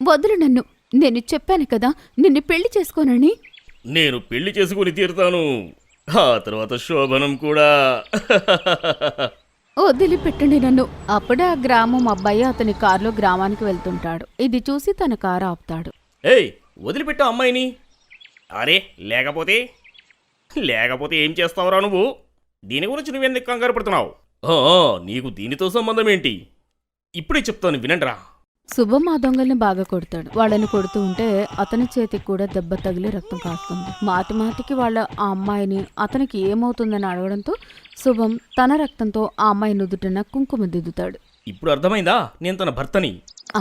వదులు నన్ను. నేను చెప్పాను కదా నిన్ను పెళ్లి చేసుకోనని. నేను పెళ్లి చేసుకుని తీరుతాను. ఆ తర్వాత శోభనం కూడా. వదిలిపెట్టండి నన్ను. అప్పుడే ఆ గ్రామం అబ్బాయి అతని కారులో గ్రామానికి వెళ్తుంటాడు. ఇది చూసి తన కారు ఆపుతాడు. ఏయ్, వదిలిపెట్టు అమ్మాయిని. అరే, లేకపోతే ఏం చేస్తావురా నువ్వు? దీని గురించి నువ్వెందుకు కంగారు పడుతున్నావు? నీకు దీనితో సంబంధం ఏంటి? ఇప్పుడే చెప్తాను వినండిరా. శుభం ఆ దొంగల్ని బాగా కొడతాడు. వాళ్ళని కొడుతూ ఉంటే అతని చేతికి కూడా దెబ్బ తగిలి రక్తం కాస్తుంది. మాటిమాటికి వాళ్ళ ఆ అమ్మాయిని అతనికి ఏమవుతుందని అడగడంతో శుభం తన రక్తంతో ఆ అమ్మాయి నుదుటిన కుంకుమ దిద్దుతాడు. ఇప్పుడు అర్థమైందా నేను తన భర్తని?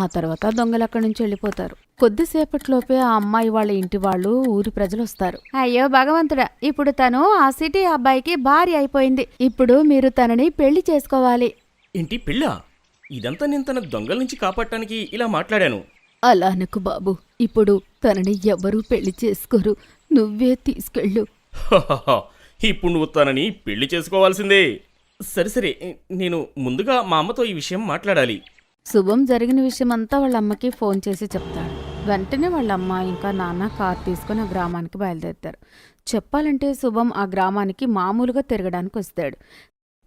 ఆ తర్వాత దొంగలు అక్కడి నుంచి వెళ్ళిపోతారు. కొద్దిసేపట్లోపే ఆ అమ్మాయి వాళ్ళ ఇంటి వాళ్ళు ఊరి ప్రజలు వస్తారు. అయ్యో భగవంతుడా, ఇప్పుడు తను ఆ సిటీ అబ్బాయికి భార్య అయిపోయింది. ఇప్పుడు మీరు తనని పెళ్లి చేసుకోవాలి. ఏంటి పెళ్ళా? ఇదంతా నేను తన దొంగల నుంచి కాపాడటానికి ఇలా మాట్లాడాను. అలా అనకు బాబు. ఇప్పుడు తనని ఎవరూ పెళ్లి చేసుకోరు. నువ్వే తీసుకెళ్ళు. ఇప్పుడు నువ్వు తనని పెళ్లి చేసుకోవాల్సిందే. సరే, నేను ముందుగా మా అమ్మతో ఈ విషయం మాట్లాడాలి. శుభం జరిగిన విషయమంతా వాళ్ళ అమ్మకి ఫోన్ చేసి చెప్తాడు. వెంటనే వాళ్ళ అమ్మ ఇంకా నాన్న కార్ తీసుకుని ఆ గ్రామానికి బయలుదేరుతారు. చెప్పాలంటే శుభం ఆ గ్రామానికి మామూలుగా తిరగడానికి వస్తాడు.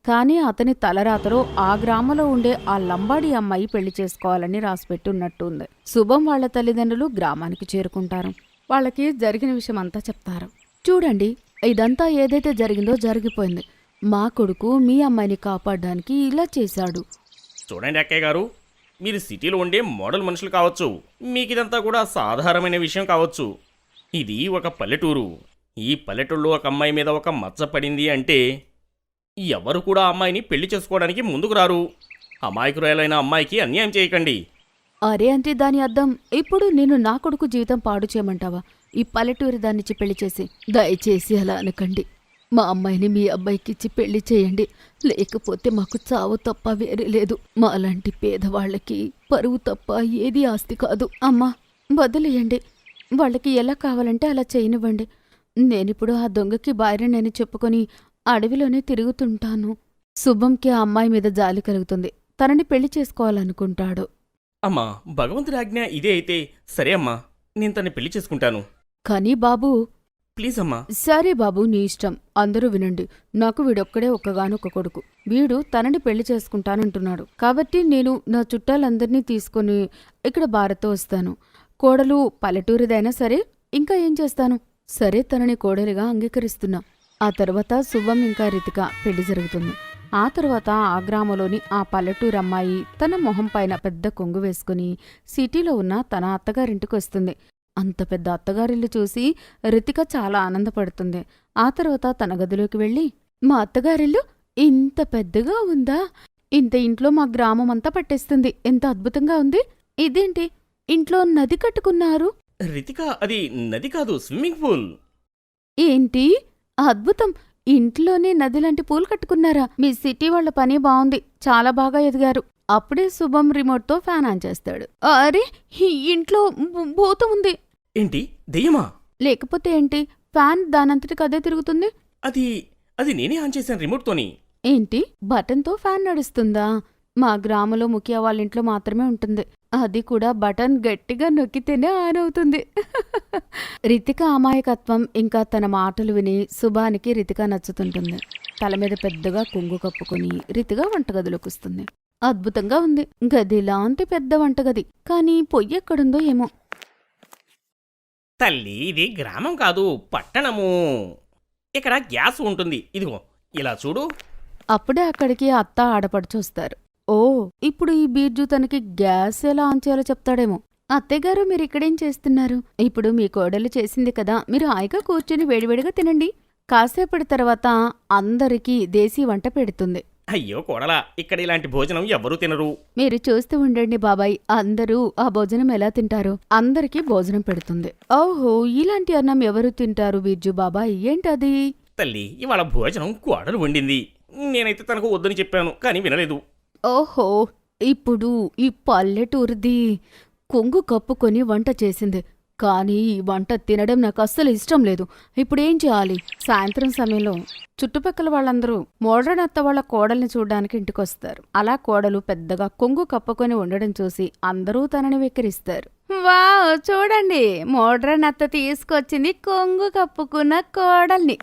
కానీ అతని తలరాతలో ఆ గ్రామంలో ఉండే ఆ లంబాడి అమ్మాయి పెళ్లి చేసుకోవాలని రాసిపెట్టి ఉన్నట్టు ఉంది. శుభం వాళ్ళ తల్లిదండ్రులు గ్రామానికి చేరుకుంటారు. వాళ్ళకి జరిగిన విషయం అంతా చెప్తారు. చూడండి, ఇదంతా ఏదైతే జరిగిందో జరిగిపోయింది. మా కొడుకు మీ అమ్మాయిని కాపాడడానికి ఇలా చేశాడు. చూడండి అక్కయ్య గారు, మీరు సిటీలో ఉండే మోడల్ మనుషులు కావచ్చు, మీకు ఇదంతా కూడా సాధారణమైన విషయం కావచ్చు. ఇది ఒక పల్లెటూరు. ఈ పల్లెటూరులో ఒక అమ్మాయి మీద ఒక మచ్చ పడింది అంటే ఎవరు కూడా అమ్మాయిని పెళ్లి చేసుకోవడానికి ముందుకు రారు. అమాయకురాలైన అమ్మాయికి అన్యాయం చేయకండి. అరే అంటే దాని అర్థం ఇప్పుడు నేను నా కొడుకు జీవితం పాడు చేయమంటావా? ఈ పల్లెటూరి దాన్నిచ్చి పెళ్లి చేసి. దయచేసి అలా అనకండి. మా అమ్మాయిని మీ అబ్బాయికిచ్చి పెళ్లి చేయండి. లేకపోతే మాకు చావు తప్ప వేరే లేదు. మా అలాంటి పేదవాళ్ళకి పరువు తప్ప ఏది ఆస్తి కాదు. అమ్మా, వదిలేయండి. వాళ్ళకి ఎలా కావాలంటే అలా చేయనివ్వండి. నేనిప్పుడు ఆ దొంగకి భార్యనని చెప్పుకొని అడవిలోనే తిరుగుతుంటాను. శుభంకి ఆ అమ్మాయి మీద జాలి కలుగుతుంది. తనని పెళ్లి చేసుకోవాలనుకుంటాడు. అమ్మా, భగవంతుడి ఆజ్ఞ ఇదే అయితే సరే అమ్మా, నేను తన్ని పెళ్లి చేసుకుంటాను. కానీ బాబూ. ప్లీజ్ అమ్మా. సరే బాబు, నీ ఇష్టం. అందరూ వినండి. నాకు వీడొక్కడే ఒక్కగానొక్క కొడుకు. వీడు తనని పెళ్లి చేసుకుంటానంటున్నాడు. కాబట్టి నేను నా చుట్టాలందరినీ తీసుకుని ఇక్కడ భారత్తో వస్తాను. కోడలు పల్లెటూరిదైనా సరే ఇంకా ఏం చేస్తాను. సరే, తనని కోడలిగా అంగీకరిస్తున్నా. ఆ తర్వాత శుభం ఇంకా రితిక పెళ్లి జరుగుతుంది. ఆ తర్వాత ఆ గ్రామంలోని ఆ పల్లెటూరు అమ్మాయి తన మొహం పైన పెద్ద కొంగు వేసుకుని సిటీలో ఉన్న తన అత్తగారింటికి వస్తుంది. అంత పెద్ద అత్తగారిల్లు చూసి రితిక చాలా ఆనందపడుతుంది. ఆ తర్వాత తన గదిలోకి వెళ్ళి, మా అత్తగారిల్లు ఇంత పెద్దగా ఉందా? ఇంత ఇంట్లో మా గ్రామం అంతా పట్టేస్తుంది. ఎంత అద్భుతంగా ఉంది. ఇదేంటి ఇంట్లో నది కట్టుకున్నారు? రితిక, అది నది కాదు, స్విమ్మింగ్ పూల్. ఏంటి అద్భుతం! ఇంట్లోనే నదిలాంటి పూలు కట్టుకున్నారా? మీ సిటీ వాళ్ళ పని బావుంది. చాలా బాగా ఎదిగారు. అప్పుడే శుభం రిమోట్తో ఫ్యాన్ ఆన్ చేస్తాడు. అరే, ఇంట్లో భూతం ఉంది. ఏంటి, దెయ్యమా? లేకపోతే ఏంటి, ఫ్యాన్ దానంతటికి అదే తిరుగుతుంది. అది నేనే ఆన్ చేశాను రిమోట్తోని. ఏంటి, బటన్తో ఫ్యాన్ నడుస్తుందా? మా గ్రామంలో ముఖ్య వాళ్ళ ఇంట్లో మాత్రమే ఉంటుంది. అది కూడా బటన్ గట్టిగా నొక్కితేనే ఆన్ అవుతుంది. రితిక అమాయకత్వం ఇంకా తన మాటలు విని శుభానికి రితిక నచ్చుతుంటుంది. తల మీద పెద్దగా కొంగు కప్పుకొని రితిక వంటగదిలోకి వస్తుంది. అద్భుతంగా ఉంది. గదిలాంటి పెద్ద వంటగది. కానీ పొయ్యి ఎక్కడుందో ఏమో. తల్లి, ఇది గ్రామం కాదు, పట్టణము. ఇక్కడ గ్యాస్ ఉంటుంది. ఇదిగో ఇలా చూడు. అప్పుడే అక్కడికి అత్త ఆడపడుచు వస్తారు. ఓ, ఇప్పుడు ఈ బీర్జు తనకి గ్యాస్ ఎలా ఆన్ చేయాలో చెప్తాడేమో. అత్తయ్యగారు, మీరు ఇక్కడేం చేస్తున్నారు? ఇప్పుడు మీ కోడలు చేసింది కదా, మీరు హాయిగా కూర్చుని వేడివేడిగా తినండి. కాసేపటి తర్వాత అందరికీ దేశీ వంట పెడుతుంది. అయ్యో కోడలా, ఇక్కడ ఇలాంటి భోజనం ఎవరూ తినరు. మీరు చూస్తూ ఉండండి బాబాయ్, అందరూ ఆ భోజనం ఎలా తింటారో. అందరికీ భోజనం పెడుతుంది. ఓహో, ఇలాంటి అన్నం ఎవరు తింటారు బీర్జు బాబాయ్? ఏంటది? తల్లి, ఇవాళ భోజనం కోడలు వండింది. నేనైతే తనకు వద్దని చెప్పాను, కానీ వినలేదు. ఓహో, ఇప్పుడు ఈ పల్లెటూరిది కొంగు కప్పుకొని వంట చేసింది. కానీ ఈ వంట తినడం నాకు అస్సలు ఇష్టం లేదు. ఇప్పుడేం చేయాలి? సాయంత్రం సమయంలో చుట్టుపక్కల వాళ్ళందరూ మోడ్రన్ అత్త వాళ్ళ కోడల్ని చూడ్డానికి ఇంటికొస్తారు. అలా కోడలు పెద్దగా కొంగు కప్పుకొని ఉండడం చూసి అందరూ తనని వెక్కిరిస్తారు. వావ్! చూడండి, మోడ్రన్ అత్త తీసుకొచ్చింది కొంగు కప్పుకున్న కోడల్ని.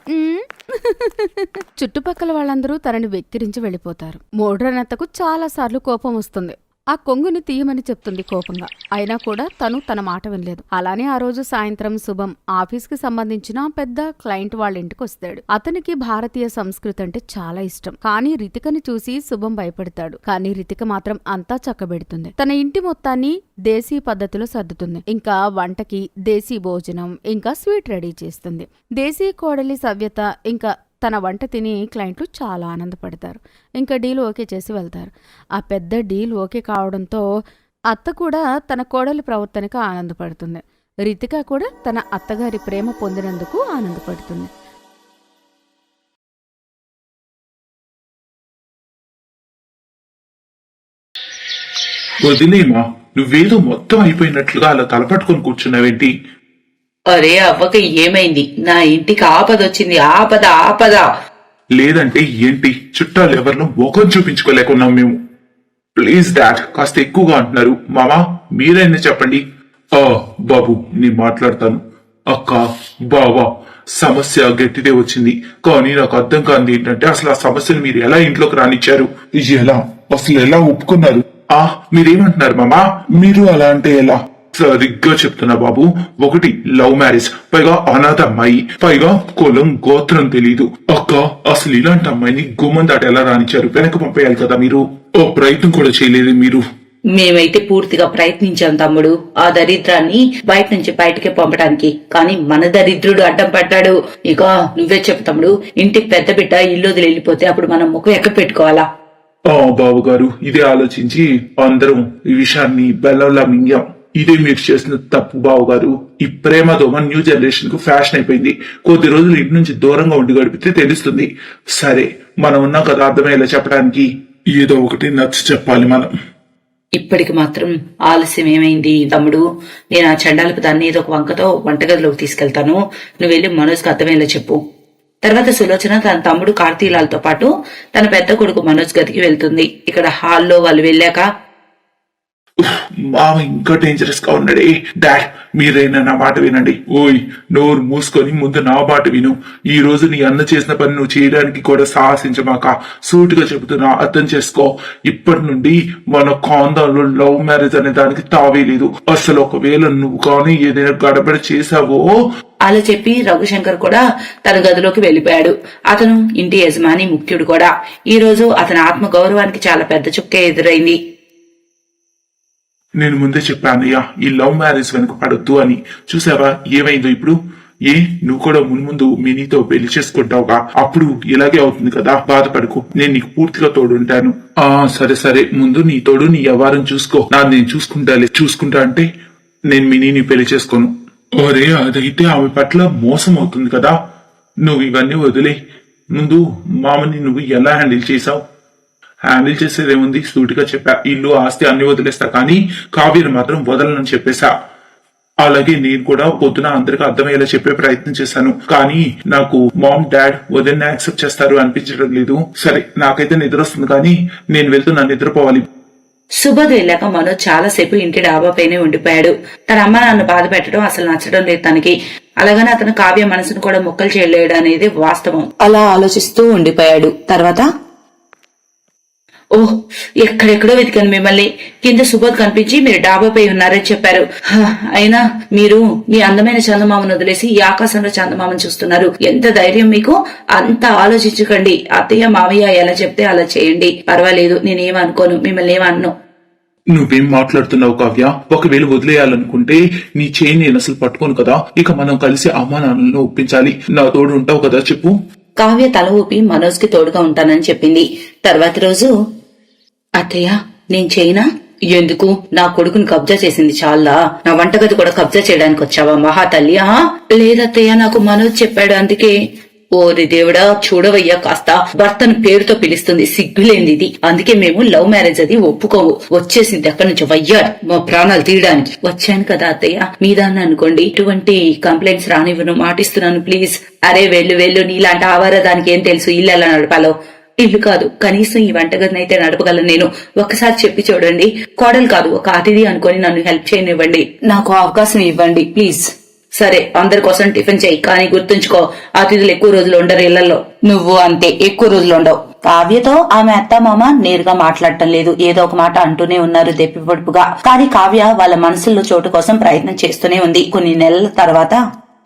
చుట్టుపక్కల వాళ్ళందరూ తనని వెక్కిరించి వెళ్ళిపోతారు. మోడ్రన్ అత్తకు చాలా సార్లు కోపం వస్తుంది. ఆ కొంగుని తీయమని చెప్తుంది కోపంగా. అయినా కూడా తను తన మాట వినలేదు. అలానే ఆ రోజు సాయంత్రం శుభం ఆఫీస్కి సంబంధించిన పెద్ద క్లయింట్ వాళ్ళ ఇంటికి వస్తాడు. అతనికి భారతీయ సంస్కృతి అంటే చాలా ఇష్టం. కానీ రితికని చూసి శుభం భయపడతాడు. కానీ రితిక మాత్రం అంతా చక్కబెడుతుంది. తన ఇంటి మొత్తాన్ని దేశీ పద్ధతిలో సర్దుతుంది. ఇంకా వంటకి దేశీ భోజనం ఇంకా స్వీట్ రెడీ చేస్తుంది. దేశీ కోడలి సవ్యత ఇంకా తన వంట తిని క్లయింట్లు చాలా ఆనందపడతారు. ఇంకా డీల్ ఓకే చేసి వెళ్తారు. ఆ పెద్ద డీల్ ఓకే కావడంతో అత్త కూడా తన కోడలి ప్రవర్తనకు ఆనందపడుతుంది. రితిక కూడా తన అత్తగారి ప్రేమ పొందినందుకు ఆనందపడుతుంది. వదిలేమా, నువ్వేదో మొత్తం అయిపోయినట్లుగా అలా తలపట్టుకొని కూర్చున్నావేంటి? అరే అవ్వక ఏమైంది? నా ఇంటికి ఆపదొచ్చింది. ఆపద ఆపద. లేదంటే ఏంటి? చుట్టాలు ఎవరినో ముఖం చూపించుకోలేకున్నాం మేము. ప్లీజ్ డాడ్, కాస్త ఎక్కువగా అంటున్నారు. మామా, మీరైనా చెప్పండి. బాబు, నేను మాట్లాడతాను. అక్క, బావా, సమస్య గట్టిదే వచ్చింది. కానీ నాకు అర్థం కాంది ఏంటంటే అసలు ఆ సమస్యను మీరు ఎలా ఇంట్లోకి రానిచ్చారు? ఎలా అసలు ఎలా ఒప్పుకున్నారు? మీరేమంటున్నారు మామా? మీరు అలా అంటే ఎలా? సరిగ్గా చెప్తున్నా బాబు. ఒకటి లవ్ మ్యారేజ్, పైగా అనాథ అమ్మాయి, పైగా కులం గోత్రం తెలీదు. అక్క, అసలు ఇలాంటి అమ్మాయిని గుమ్మం దాటి ఎలా రానిచ్చారు? వెనక పంపేయాలి కదా మీరు. ఓ ప్రయత్నం కూడా చేయలేదు మీరు. మేమైతే పూర్తిగా ప్రయత్నించాం తమ్ముడు, ఆ దరిద్రాన్ని బయట నుంచి బయటకే పంపడానికి. కానీ మన దరిద్రుడు అడ్డం పడ్డాడు. ఇక నువ్వే చెప్పు తమ్ముడు, ఇంటికి పెద్ద బిడ్డ ఇల్లు వదిలి వెళ్ళిపోతే అప్పుడు మనం ముఖం ఎక్కడ పెట్టుకోవాలా? బాబు గారు, ఇదే ఆలోచించి అందరం ఈ విషయాన్ని బెల్లంలా మింగాం. ఇదే మీరు చేసిన తప్పు బావు గారు. ఈ ప్రేమ దోమ న్యూ జనరేషన్ కు ఫ్యాషన్ అయిపోయింది. కొద్ది రోజులు ఇంటి నుంచి దూరంగా ఉండి గడిపితే తెలుస్తుంది. సరే, మనం ఉన్నాం కదా అర్థమయ్యేలా చెప్పడానికి. ఏదో ఒకటి నచ్చ చెప్పాలి మనం. ఇప్పటికి మాత్రం ఆలస్యం ఏమైంది తమ్ముడు? నేను ఆ చండాలపు దాన్ని ఏదో ఒక వంకతో వంటగదిలోకి తీసుకెళ్తాను. నువ్వు వెళ్ళి మనోజ్కి అర్థమయ్యేలా చెప్పు. తర్వాత సులోచన తన తమ్ముడు కార్తీలాల్తో పాటు తన పెద్ద కొడుకు మనోజ్ గదికి వెళ్తుంది. ఇక్కడ హాల్లో వాళ్ళు వెళ్ళాక, మామ ఇంకా డేంజరస్ గా ఉన్నాడే. డాడ్, మీరైనా నా మాట వినండి. ఓయ్, నోరు మూసుకొని ముందు నా మాట విను. ఈ రోజు నీ అన్న చేసిన పని నువ్వు చేయడానికి కూడా సాహసించమాక. సూటిగా చెబుతున్నా, అర్థం చేసుకో. ఇప్పటి నుండి మన కాందంలో లవ్ మ్యారేజ్ అనే దానికి తావే లేదు. అసలు ఒకవేళ నువ్వు కానీ ఏదైనా గడబడ చేసావో. అలా చెప్పి రఘుశంకర్ కూడా తన గదిలోకి వెళ్లిపోయాడు. అతను ఇంటి యజమాని ముఖ్యుడు కూడా. ఈ రోజు అతని ఆత్మ గౌరవానికి చాలా పెద్ద చుక్కే ఎదురైంది. నేను ముందే చెప్పానయ్యా, ఈ లవ్ మ్యారేజ్ వెనుక పడొద్దు అని. చూసావా ఏమైందో ఇప్పుడు? నువ్వు కూడా మున్ముందు మినీతో పెళ్లి చేసుకుంటావుగా, అప్పుడు ఇలాగే అవుతుంది కదా. బాధపడకు, నేను నీకు పూర్తిగా తోడుంటాను. సరే సరే, ముందు నీ తోడు నీ వ్యవహారం చూసుకో. నేను చూసుకుంటా అంటే నేను మినీని పెళ్లి చేసుకోను. ఒరే, అదైతే ఆమె పట్ల మోసం అవుతుంది కదా. నువ్వు ఇవన్నీ వదిలే. ముందు మామని నువ్వు ఎలా హ్యాండిల్ చేసావు? హ్యాండిల్ చేసేదేముంది, సూటిగా చెప్పా. ఇల్లు ఆస్తి అన్ని వదిలేస్తా, కానీ కావ్యను మాత్రం వదలనని చెప్పేశా. అలాగే నేను కూడా పొద్దున అందరికి అర్థమయ్యేలా చెప్పే ప్రయత్నం చేశాను. కానీ నాకు మామ్ డాడ్ వదిలిని యాక్సెప్ట్ చేస్తారు అనిపించడం లేదు. సరే, నాకైతే నిద్ర వస్తుంది, కానీ నేను వెళ్తున్నా, నిద్రపోవాలి. సుబోధ్ వెళ్ళాక మనోజ్ చాలాసేపు ఇంటి డాబాపైనే ఉండిపోయాడు. తన అమ్మ నాన్న బాధ పెట్టడం అసలు నచ్చడం లేదు తనకి. అలాగని అతను కావ్య మనసును కూడా మొక్కలు చేయలేడు అనేది వాస్తవం. అలా ఆలోచిస్తూ ఉండిపోయాడు. తర్వాత, ఓహ్, ఎక్కడెక్కడో వెతికాను మిమ్మల్ని. కింద సుబోధ్ కనిపించి మీరు డాబాపై ఉన్నారని చెప్పారు. అయినా మీరు మీ అందమైన చందమామను వదిలేసి ఈ ఆకాశంలో చందమామను చూస్తున్నారు. ఎంత ధైర్యం మీకు? అంత ఆలోచించకండి. అత్తయ్య మావయ్య ఎలా చెప్తే అలా చేయండి, పర్వాలేదు, నేనేమనుకోను, మిమ్మల్ని ఏమన్ను. నువ్వేం మాట్లాడుతున్నావు కావ్య? ఒకవేళ వదిలేయాలనుకుంటే నీ చేయి నేను అసలు పట్టుకోను కదా. ఇక మనం కలిసి అమ్మా నాన్నలను ఒప్పించాలి. నా తోడు ఉంటావు కదా, చెప్పు. కావ్య తల ఊపి మనోజ్ కి తోడుగా ఉంటానని చెప్పింది. తర్వాతి రోజు, అత్తయ్య నేను చేయనా? ఎందుకు? నా కొడుకుని కబ్జా చేసింది చాలా. నా వంటగది కూడా కబ్జా చేయడానికి వచ్చావా మహాతల్లి? లేదత్తయ్య, నాకు మనోజ్ చెప్పాడు, అందుకే. ఓరి దేవుడా, చూడవయ్యా, కాస్త భర్తను పేరుతో పిలుస్తుంది, సిగ్గులేంది ఇది. అందుకే మేము లవ్ మ్యారేజ్ అది ఒప్పుకోవు. వచ్చేసింది అక్కడి నుంచి వయ్యాడు మా ప్రాణాలు తీయడానికి. వచ్చాను కదా అత్తయ్య, మీదాన్ని అనుకోండి, ఇటువంటి కంప్లైంట్స్ రానివ్వను, మాటిస్తున్నాను, ప్లీజ్. అరే వెళ్ళు వెళ్ళు, నీలాంటి ఆవారా దానికి ఏం తెలుసు ఇల్లు ఎలా నడపాలో. ఇల్లు కాదు, కనీసం ఈ వంటగదిని అయితే నడపగలను నేను. ఒక్కసారి చెప్పి చూడండి. కోడలు కాదు, ఒక అతిథి అనుకొని నన్ను హెల్ప్ చేయనివ్వండి. నాకు అవకాశం ఇవ్వండి ప్లీజ్. సరే, అందరి కోసం టిఫిన్ చేయి, కానీ గుర్తుంచుకో, అతిథులు ఎక్కువ రోజులు ఉండరు ఇళ్లలో. నువ్వు అంతే, ఎక్కువ రోజులు ఉండవు. కావ్యతో ఆమె అత్తమామ నేరుగా మాట్లాడటం లేదు, ఏదో ఒక మాట అంటూనే ఉన్నారు దెప్పి పొడుపుగా. కానీ కావ్య వాళ్ళ మనసుల్లో చోటు కోసం ప్రయత్నం చేస్తూనే ఉంది. కొన్ని నెలల తర్వాత,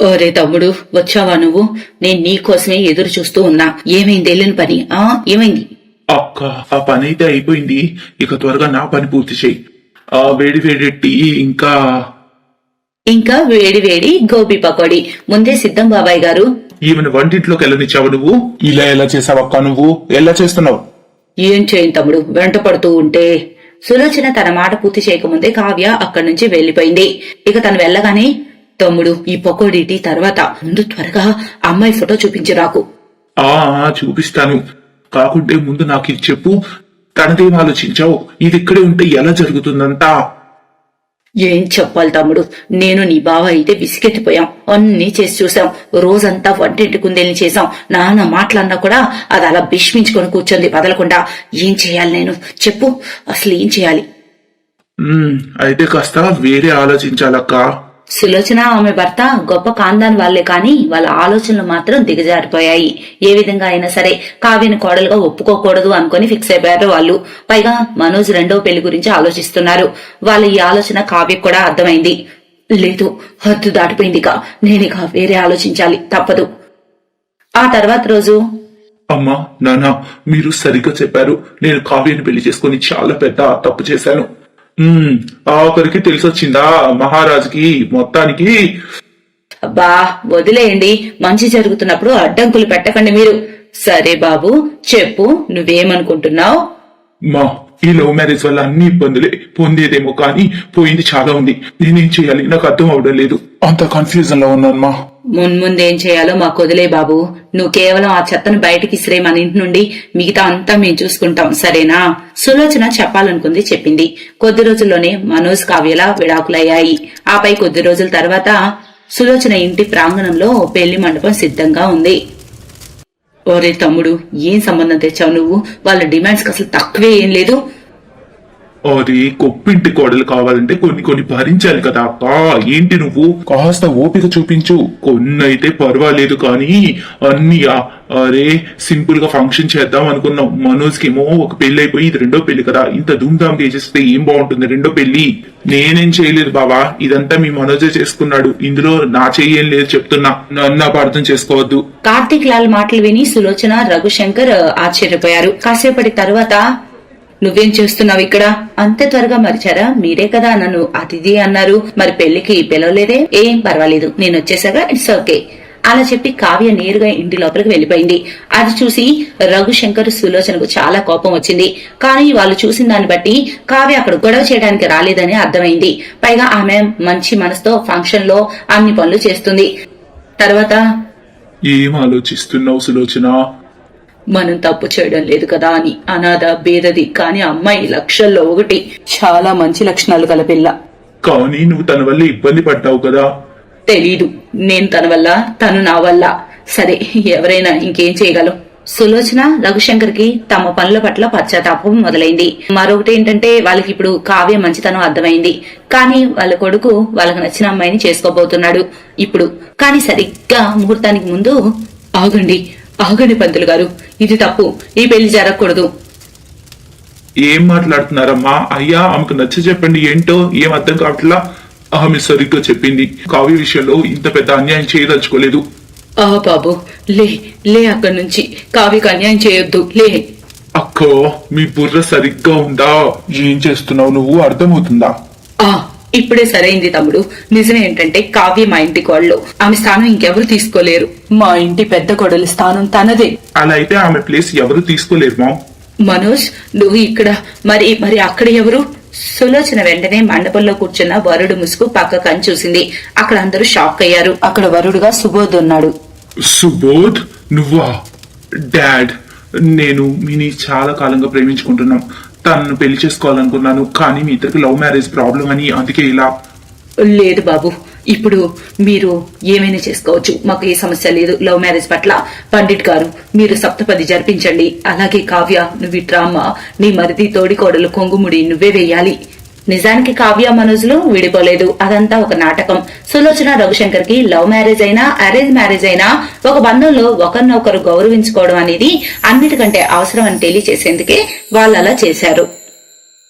ఓరే తమ్ముడు, వచ్చావా నువ్వు? నేను నీకోసమే ఎదురు చూస్తూ ఉన్నా. ఏమైంది వెళ్ళిన పని? ఏమైంది? అక్క, ఆ పని అయితే అయిపోయింది. ఇక త్వరగా నా పని పూర్తి చెయ్యి. ఆ వేడి వేడి టీ ఇంకా వేడి వేడి గోబీ పకోడీ ముందే సిద్ధం బాబాయ్ గారు. ఈమెను వంటింట్లోకి వెళ్ళనిచ్చావు నువ్వు? ఇలా ఎలా చేసావక్క? నువ్వు ఎలా చేస్తున్నావు? ఏం చేయను తమ్ముడు, వెంట పడుతూ ఉంటే. సులోచన తన మాట పూర్తి చేయకముందే కావ్య అక్కడి నుంచి వెళ్లిపోయింది. ఇక తను వెళ్ళగానే, తమ్ముడు ఈ పకోడీ టీ తర్వాత ముందు త్వరగా అమ్మాయి ఫోటో చూపించి రాకు. చూపిస్తాను. కాకుంటే ముందు నాకు ఇది చెప్పు, తనదేం ఆలోచించావు? ఇది ఇక్కడే ఉంటే ఎలా జరుగుతుందంతా? ఏం చెప్పాలి తమ్ముడు, నేను నీ బావ అయితే విసిగెత్తిపోయాం. అన్నీ చేసి చూసాం. రోజంతా వంటింటి కుందేల్ని చేసాం. నాన్న మాట్లాడినా కూడా అది అలా భీష్మించుకొని కూర్చొంది వదలకుండా. ఏం చేయాలి నేను? చెప్పు, అసలు ఏం చేయాలి? అయితే కాస్త వేరే ఆలోచించాలక్క. సులోచన ఆమె భర్త గొప్ప కాందాన్ వాళ్లే, కాని వాళ్ళ ఆలోచనలు మాత్రం దిగజారిపోయాయి. ఏ విధంగా అయినా సరే కావ్యని కోడలుగా ఒప్పుకోకూడదు అనుకుని ఫిక్స్ అయిపోయారు వాళ్ళు. పైగా మనోజ్ రెండవ పెళ్లి గురించి ఆలోచిస్తున్నారు. వాళ్ళ ఈ ఆలోచన కావ్యకు కూడా అర్థమైంది. లేదు, హద్దు దాటిపోయిందిగా, నేనిక వేరే ఆలోచించాలి, తప్పదు. ఆ తర్వాత రోజు, అమ్మా, నాన్న, మీరు సరిగ్గా చెప్పారు. నేను కావ్యని పెళ్లి చేసుకుని చాలా పెద్ద తప్పు చేశాను. ఆఖరికి తెలిసొచ్చిందా మహారాజుకి మొత్తానికి. అబ్బా వదిలేయండి, మంచి జరుగుతున్నప్పుడు అడ్డంకులు పెట్టకండి మీరు. సరే బాబు, చెప్పు, నువ్వేమనుకుంటున్నావు? మా ఈ లవ్ మ్యారేజ్ వల్ల అన్ని ఇబ్బందులే. పొందేదేమో కానీ పోయింది చాలా ఉంది. నేనేం చేయాలి నాకు అర్థం అవడం లేదు. అంత కన్ఫ్యూజన్ లో ఉన్నాను మా. మున్ముందేం చేయాలో మాకు వదిలే బాబు. నువ్వు కేవలం ఆ చెత్తను బయటికి ఇసిరే మన ఇంటి నుండి, మిగతా అంతా మేము చూసుకుంటాం, సరేనా? సులోచన చెప్పాలనుకుంది చెప్పింది. కొద్ది రోజుల్లోనే మనోజ్ కావ్యల విడాకులయ్యాయి. ఆపై కొద్ది రోజుల తర్వాత సులోచన ఇంటి ప్రాంగణంలో పెళ్లి మండపం సిద్ధంగా ఉంది. ఓరే తమ్ముడు, ఏం సంబంధం తెచ్చావు నువ్వు? వాళ్ళ డిమాండ్స్ అసలు తక్కువే ఏం లేదు. అరే, కొప్పింటి కోడలు కావాలంటే కొన్ని భరించాలి కదా అక్క. ఏంటి నువ్వు? కాస్త ఓపిక చూపించు. కొన్ని అయితే పర్వాలేదు కానీ అన్ని అరే సింపుల్ గా ఫంక్షన్ చేద్దాం అనుకున్నాం. మనోజ్ కేమో ఒక పెళ్లి అయిపోయి ఇది రెండో పెళ్లి కదా. ఇంత ధూమ్ధామ్ చేసేస్తే ఏం బాగుంటుంది రెండో పెళ్లి. నేనేం చేయలేదు బావా, ఇదంతా మీ మనోజే చేసుకున్నాడు. ఇందులో నా చెయ్యేం లేదు చెప్తున్నా. నన్ను అపార్థం చేసుకోవద్దు. కార్తీక్ లాల్ మాటలు విని సులోచన, రఘుశంకర్ ఆశ్చర్యపోయారు. కాసేపటి తర్వాత, నువ్వేం చేస్తున్నావు ఇక్కడ? అంతే త్వరగా మరిచారా? మీరే కదా నన్ను అతిథి అన్నారు, మరి పెళ్లికి పిలవలేదే? ఏం పర్వాలేదు, నేను వచ్చేసాగా, ఇట్స్ ఓకే. అలా చెప్పి కావ్య నేరుగా ఇంటి లోపలికి వెళ్లిపోయింది. అది చూసి రఘుశంకర్, సులోచనకు చాలా కోపం వచ్చింది. కానీ వాళ్ళు చూసిన దాన్ని బట్టి కావ్య అక్కడ గొడవ చేయడానికి రాలేదని అర్థమైంది. పైగా ఆమె మంచి మనసుతో ఫంక్షన్ లో అన్ని పనులు చేస్తుంది. తర్వాత, ఏం ఆలోచిస్తున్నావు సులోచన? మనం తప్పు చేయడం లేదు కదా అని. అనాథ, బేదది, కానీ అమ్మాయి లక్షల్లో ఒకటి. చాలా మంచి లక్షణాలు గల పిల్ల. కానీ నువ్వు తన వల్ల ఇబ్బంది పడ్డావు కదా. తెలీదు, నేను తన వల్ల, తను నా వల్ల. సరే, ఎవరైనా ఇంకేం చేయగలం? సులోచన, రఘుశంకర్ కి తమ పనుల పట్ల పశ్చాత్తాపం మొదలైంది. మరొకటి ఏంటంటే, వాళ్ళకి ఇప్పుడు కావ్య మంచితనం అర్థమైంది. కానీ వాళ్ళ కొడుకు వాళ్ళకి నచ్చిన అమ్మాయిని చేసుకోబోతున్నాడు ఇప్పుడు. కానీ సరిగ్గా ముహూర్తానికి ముందు, ఆగండి పంతులు గారు, ఇది తప్పు, ఈ పెళ్లి జరగకూడదు. ఏం మాట్లాడుతున్నారమ్మా? అయ్యా, ఆమెకు నచ్చ చెప్పండి. ఏంటో ఏం అర్థం కావట్లా. ఆమె సరిగ్గా చెప్పింది. కావ్య విషయంలో ఇంత పెద్ద అన్యాయం చేయదలుచుకోలేదు. బాబు, లే అక్కడి నుంచి. కావ్యకు అన్యాయం చేయొద్దు, లే. అక్కో, మీ బుర్ర సరిగ్గా ఉందా? ఏం చేస్తున్నావు నువ్వు? అర్థమవుతుందా? ఇప్పుడే సరైంది తమ్ముడు. నిజం ఏంటంటే, కావ్య మా ఇంటి కోడలు. ఆమె స్థానం ఇంకెవరు తీసుకోలేరు. మా ఇంటి పెద్ద కోడలి స్థానం తనదే. అలా అయితే ఆమె ప్లేస్ ఎవరు తీసుకోలేరు మా. మనోజ్, నువ్వు ఇక్కడ, మరి అక్కడ ఎవరు? సులోచన వెంటనే మండపంలో కూర్చున్న వరుడు ముసుగు పక్కకని చూసింది. అక్కడ అందరూ షాక్ అయ్యారు. అక్కడ వరుడుగా సుబోధ్ ఉన్నాడు. సుబోధ్, నువ్వా? డాడ్, నేను మినీ చాలా కాలంగా ప్రేమించుకుంటున్నాం. తనను పెళ్లి చేసుకోవాలనుకున్నాను, కానీ మీ ఇద్దరికి లవ్ మ్యారేజ్ ప్రాబ్లం అని, అందుకే ఇలా. లేదు బాబు, ఇప్పుడు మీరు ఏమైనా చేసుకోవచ్చు, మాకు ఏ సమస్య లేదు లవ్ మ్యారేజ్ పట్ల. పండిట్ గారు మీరు సప్తపది జరిపించండి. అలాగే కావ్య నువ్వు ఈ డ్రామా నీ మరిది తోడికోడలు కొంగుముడి నువ్వే వేయాలి. నిజానికి కావ్య మనోజ్లు విడిపోలేదు, అదంతా ఒక నాటకం. సులోచన రఘుశంకర్ కి లవ్ మ్యారేజ్ అయినా అరేంజ్ మ్యారేజ్ అయినా ఒక బంధంలో ఒకరినొకరు గౌరవించుకోవడం అనేది అన్నిటికంటే అవసరం అని తెలియచేసేందుకే వాళ్ళు అలా చేశారు.